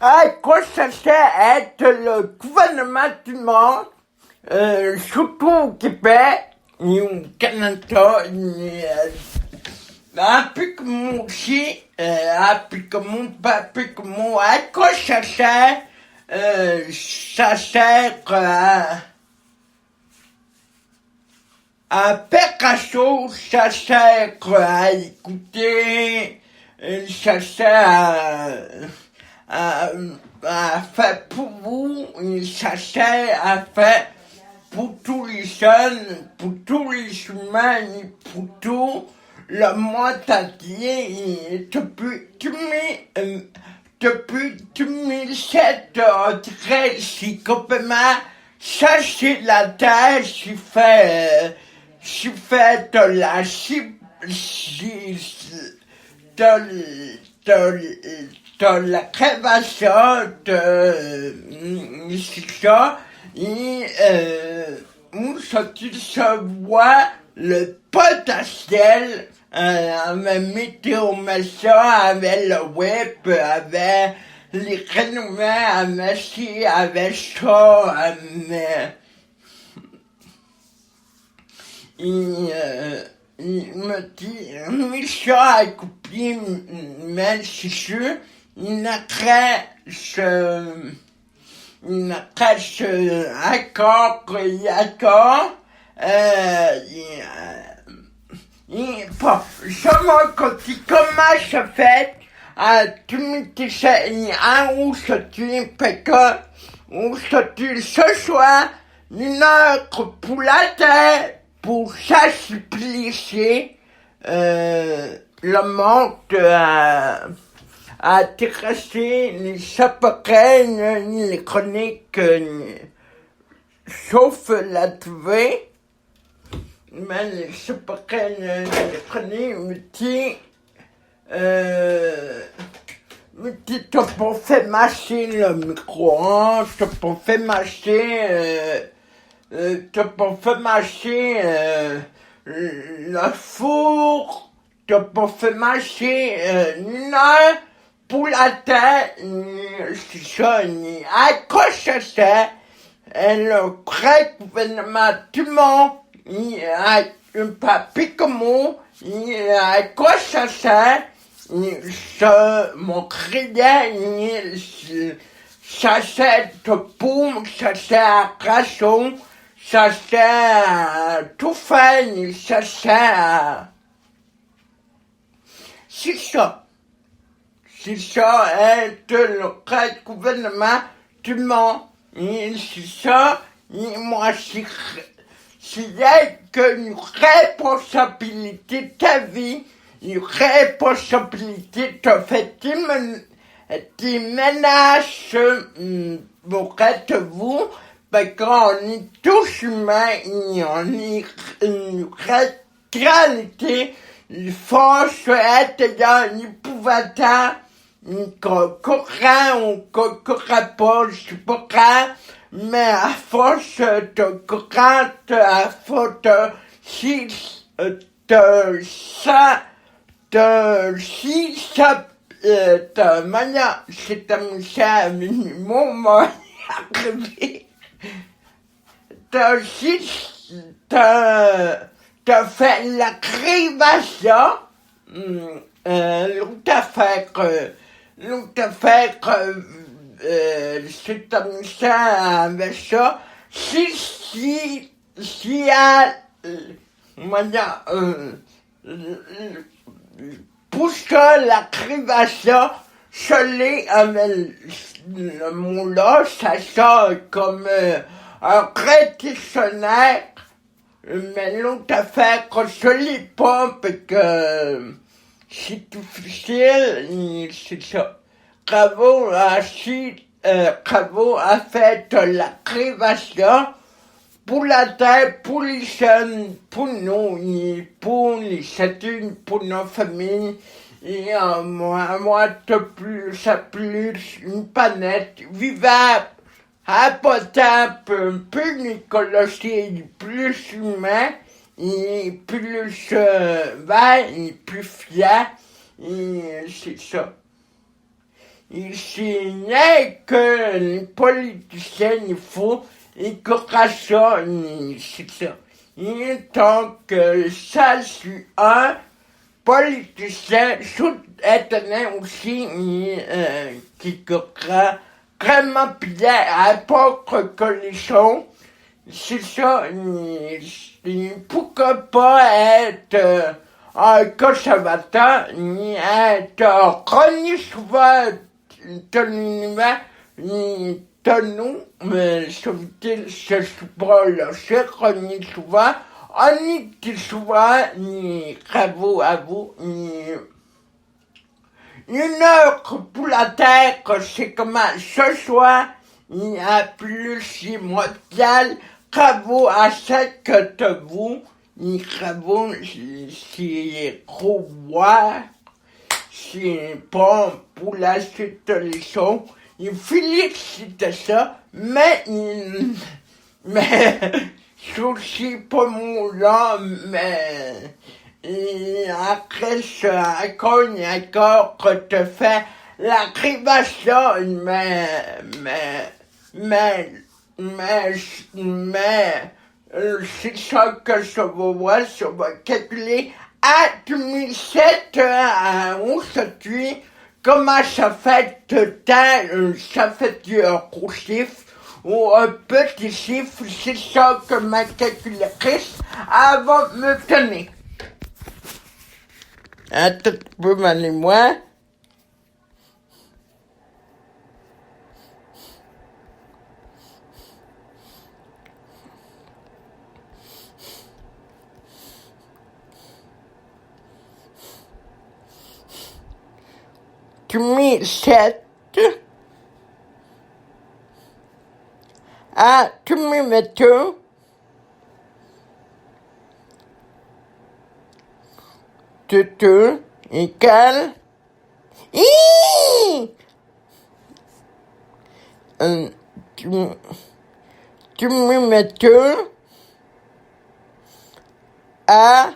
À quoi ça sert être le gouvernement du monde, surtout au Québec, et au Canada, et, un peu comme moi aussi, un peu comme moi, pas un peu comme moi, à quoi ça sert? Ça sert à faire quelque chose, ça sert à écouter, ça sert à faire pour vous, ça sert à faire pour tous les jeunes, pour tous les humains, et pour tout le monde entier. Et depuis 2007, on dirait c'est complètement chercher la terre, j'ai fait de la de la création de c'est ça et où se voit le potentiel avec météo machin, avec le web, avec les renommées, avec ci, avec ça, avec il me dit, Micha a coupé, mais c'est sûr, il n'a qu'à ce accord, je me continue comment je fais, tu me dis, où je suis, parce que, où je suis ce soir, une heure pour la terre, pour sensibiliser le monde à intéresser les appareils, les chroniques, sauf la TV, mais les appareils, les chroniques me disent t'as pas fait marcher le micro-ondes, t'as pas fait marcher t'as pas fait marcher le four, t'as pas fait marcher une heure pour la terre, c'est ça, à quoi ça sert? Le vrai gouvernement du monde, a un papier comme moi, à quoi ça sert? Mon crédit, ça sert de boum, ça sert à ration, ça sert à tout faire, ça sert à... C'est ça. C'est ça, être le vrai gouvernement du monde. Et c'est ça, et moi, c'est une responsabilité de ta vie, une responsabilité de faire des menaces pour être vous, parce qu'on est tous humains et on est une réalité. Il faut être dans l'épouvantable, courant ou courant pas, je sais pas quand, mais à force de courant, à force si de manière, c'est un moment arrivé, de faire la crivation, l'autre affaire, c'est un ça avec ça, si à, manière, pour que la crivation, je l'ai avec le mot-là, ça sort comme un vrai dictionnaire, mais l'autre affaire, je l'ai pas, parce que c'est difficile, c'est ça. Bravo à faire de la crivation pour la terre, pour les jeunes, pour nous, et pour les chacune, pour nos familles, et moi de plus, à plus, une planète vivable, abordable, plus écologique, plus humain, et plus vert, et plus fier, et c'est ça. n'est que les politiciens, il faut, et que ça, c'est ça. Et tant que ça, c'est un politicien, tout étonnant aussi, qui croit vraiment bien à l'époque que les choses, c'est ça, pourquoi pas être un conservateur, ni être connu souvent de l'univers, ni de nous, mais sauf-t-il, c'est souvent le fait qu'on est souvent, on est souvent, ni bravo à vous, ni une heure pour la terre, c'est comment ce soir, il y a plus mondial, bravo à chaque de vous, ni bravo, c'est revoir, c'est bon pour la suite de l'émission, il félicite ça, mais souci pour moi, mais et après ça, encore que te fait la cribation, c'est ça que je vais voir, je vais calculer à 2007 aujourd'hui, comment ça fait de temps, ça fait du gros chiffre, ou un petit chiffre, c'est ça que ma calculatrice va me donner. Attends, tu peux m'aller moi. Tu mets 7. Ah, tu mets 2. Deux égale. Tu mets 2 à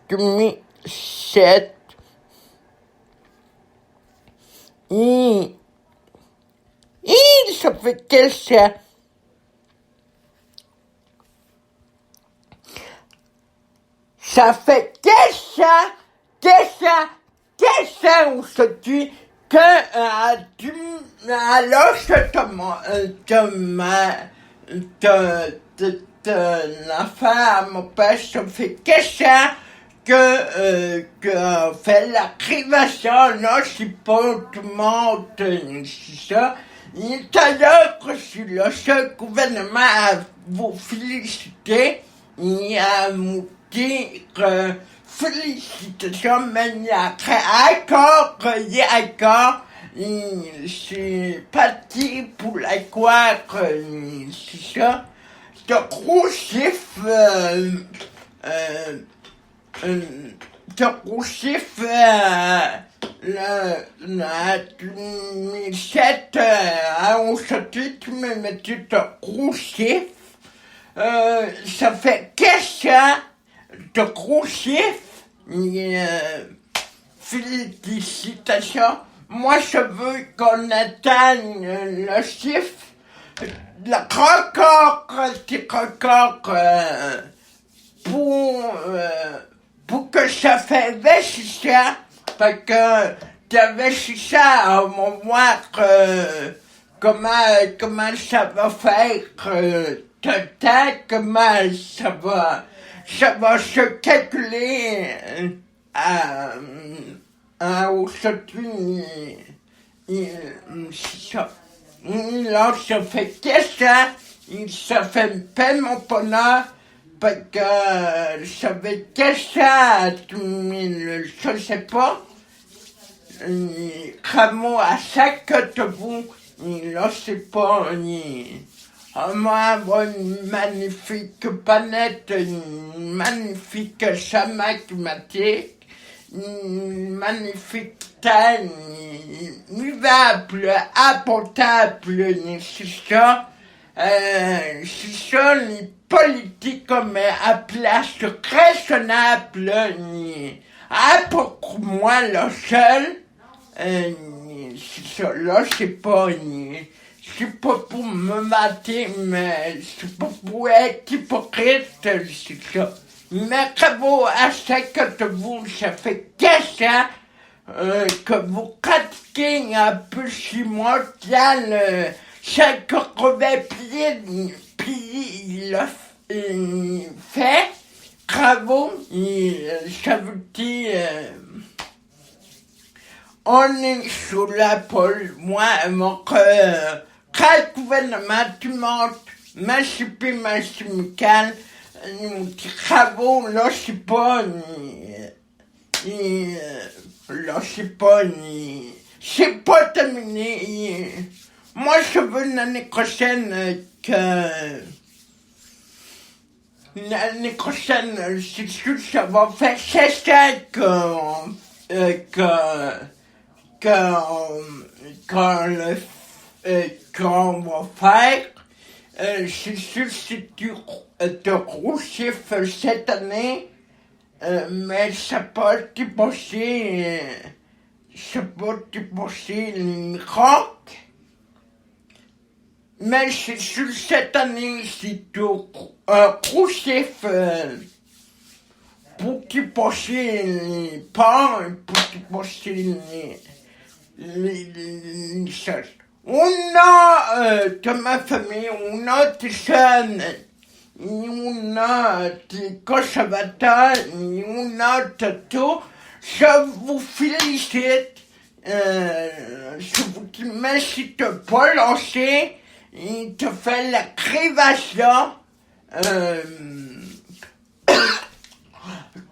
tu mets 7. Ça fait quel ça? Ça fait quel ça aujourd'hui que alors de l'affaire à mon père, ça fait quel ça que fait la privation, là, c'est pas tout le monde, c'est ça. Il est à l'heure que c'est le seul gouvernement à vous féliciter, et à vous dire félicitations, mais il y a encore, c'est parti pour la croire, c'est ça. De gros chiffres, de gros chiffres, la 2007, aujourd'hui, tu me mettais de gros chiffres, ça fait qu'est-ce de gros chiffres, félicitations. Moi, je veux qu'on atteigne le chiffre, le record, pour que ça fait ça, parce que d'investisseur, on va voir comment ça va faire total, comment ça va se calculer aujourd'hui. Là, ça fait qu'est-ce que ça fait peine mon bonheur, parce que ça fait qu'est-ce que je sais pas. Comment à chaque de vous, là, c'est pas moi, une magnifique planète, une magnifique chambre climatique, une magnifique terre, vivable, abordable, c'est ça. C'est ça, les politiques comme à place raisonnable, Ah, pour moi, le seul, c'est ça, là, c'est pas pour me mater, mais c'est pas pour être hypocrite, c'est ça. Mais que vous achetez vous, ça fait 15 ans que vous pratiquez un peu chez moi, chaque revêt puis il fait travaux, ça veut dire on est sous la pôle, moi, mon cœur, quand le gouvernement, tu montes, merci Michael, travaux, là, c'est pas, c'est pas terminé. Moi, je veux l'année prochaine l'année prochaine, c'est sûr que ça va faire 16 ans qu'on va faire. C'est sûr que c'est de gros chiffres cette année, mais ça peut dépasser les miracles. Mais c'est sûr que cette année, c'est un gros chiffre pour dépasser les peurs, pour dépasser les choses. On a de ma famille, on a des jeunes, on a des conservateurs, on a de tout. Je vous félicite. Je vous dis merci de pas lâcher. Il te fait la crévation.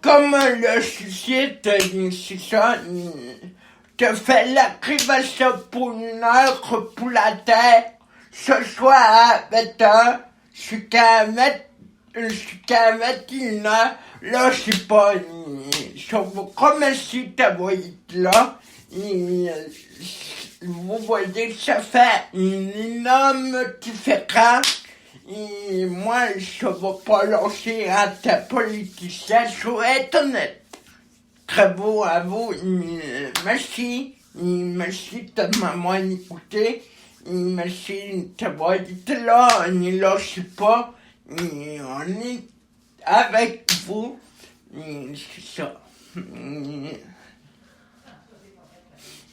Comme le suicide, c'est ça. Te fait la crévation pour une heure pour la terre. Ce soir à 20h, jusqu'à 21h. Là, c'est pas. Je vous remercie d'avoir été là. Vous voyez, ça fait une énorme différence. Et moi, je ne vais pas lâcher à ta politicien, je vais être honnête. Bravo à vous, merci. Merci de m'avoir écouté. Merci d'avoir été là. Ne lâchez pas. On est avec vous. C'est ça.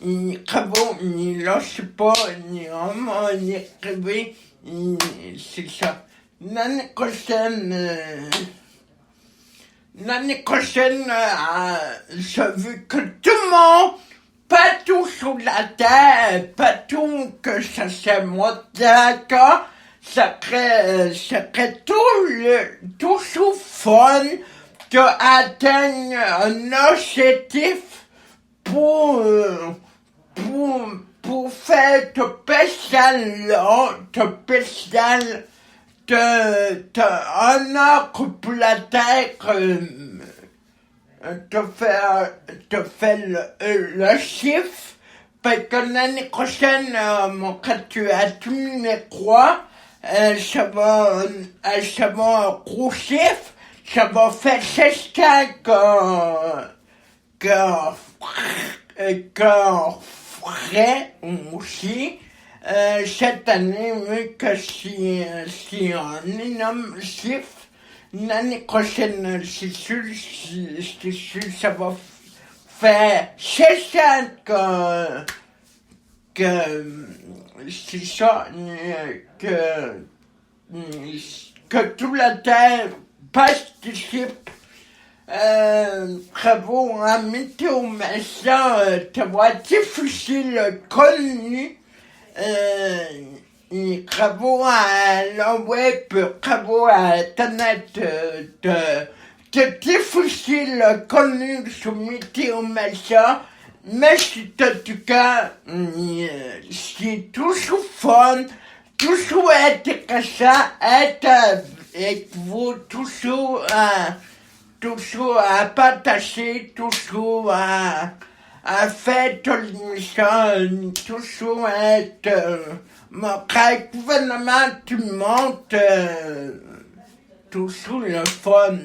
Bravo, ne lâchez pas. On est arrivé. C'est ça. L'année prochaine, je veux que tout le monde, partout sur la terre, partout que ça soit moi d'accord, ça serait toujours fun d'atteindre un objectif pour faire de spécial un an pour la terre, de faire le chiffre, parce que l'année prochaine, quand tu as tous les croix, ça va un gros chiffre, ça va faire 16 ans qu'on ferait aussi. Cette année, vu que c'est un énorme chiffre, l'année prochaine, c'est sûr, ça va faire 16 ans que c'est ça, que toute la terre participe. Bravo à Météo Média d'avoir diffusé le contenu. Bravo à la web, bravo à Internet de diffuser le contenu sur Météo Média. Merci en tout cas, c'est toujours fun, toujours intéressant, être avec vous, toujours à partager, toujours à faire de l'émission, toujours à être mon gouvernement du monde, toujours le fun.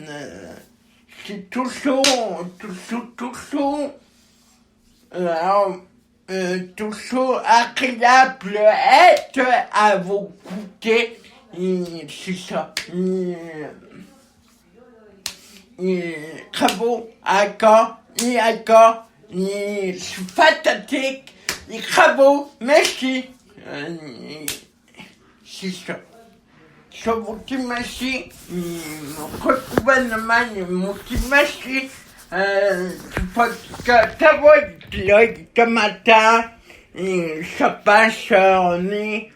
c'est toujours agréable être à vos côtés. C'est ça. Bravo, d'accord, c'est fantastique. Bravo, merci. C'est ça. Je vous dis merci. Mon gouvernement me dit merci. Parce que ça va là, ce matin, ça passe, on est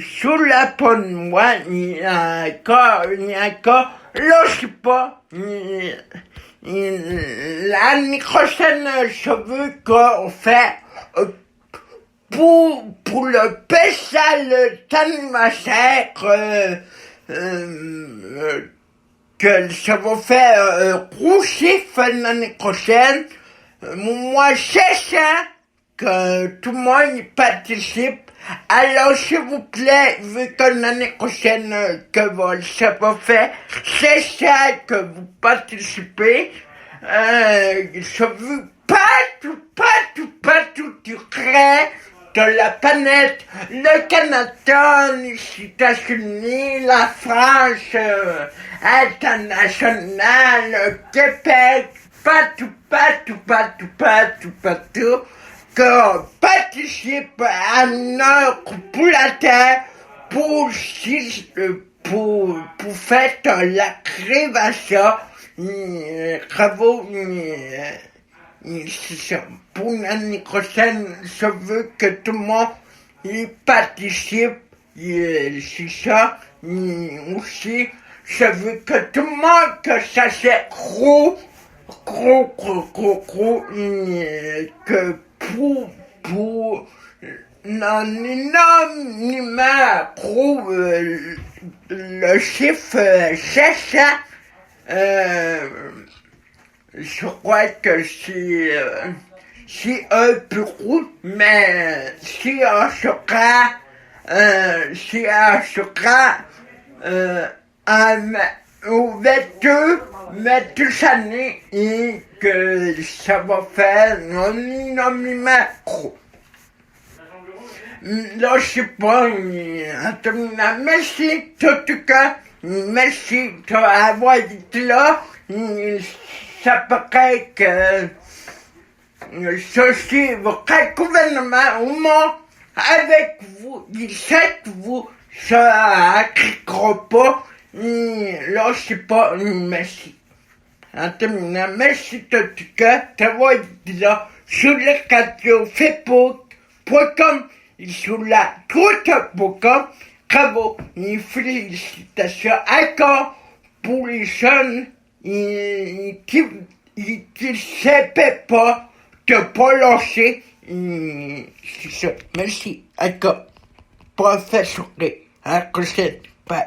sous la peau de moi, il y a encore, là, je sais pas, l'année prochaine, je veux qu'on fait pour le spécial d'anniversaire que ça va faire roussif l'année prochaine. Moi, c'est ça que tout le monde y participe. Alors, s'il vous plaît, vu que l'année prochaine ça va faire, c'est ça que vous participez. Je veux partout du reste de la planète, le Canada, les États-Unis, la France, international, le Québec, partout, qu'on participe à notre Terre pour faire la création. Bravo, c'est ça. Pour l'année prochaine, je veux que tout le monde y participe. C'est ça. Aussi, je veux que tout le monde, que ça soit gros, que pour un énormément gros, le chiffre, c'est ça. Je crois que c'est un peu gros, mais si on sera au 22 années et que ça va faire un énormément gros. Là, je sais pas, merci, en tout cas, merci d'avoir été là. Ça paraît que ceci, votre gouvernement, au moins, avec vous, vous, ça n'arrivera pas. Là, je sais pas, merci. En terminant, merci en tout cas d'avoir été là sur le radio Facebook.com et sur la Twitter.com. Bravo, et félicitations encore pour les jeunes qui ne savaient pas de pas lâcher. C'est ça. Merci encore. Professeur. À la prochaine. Bye.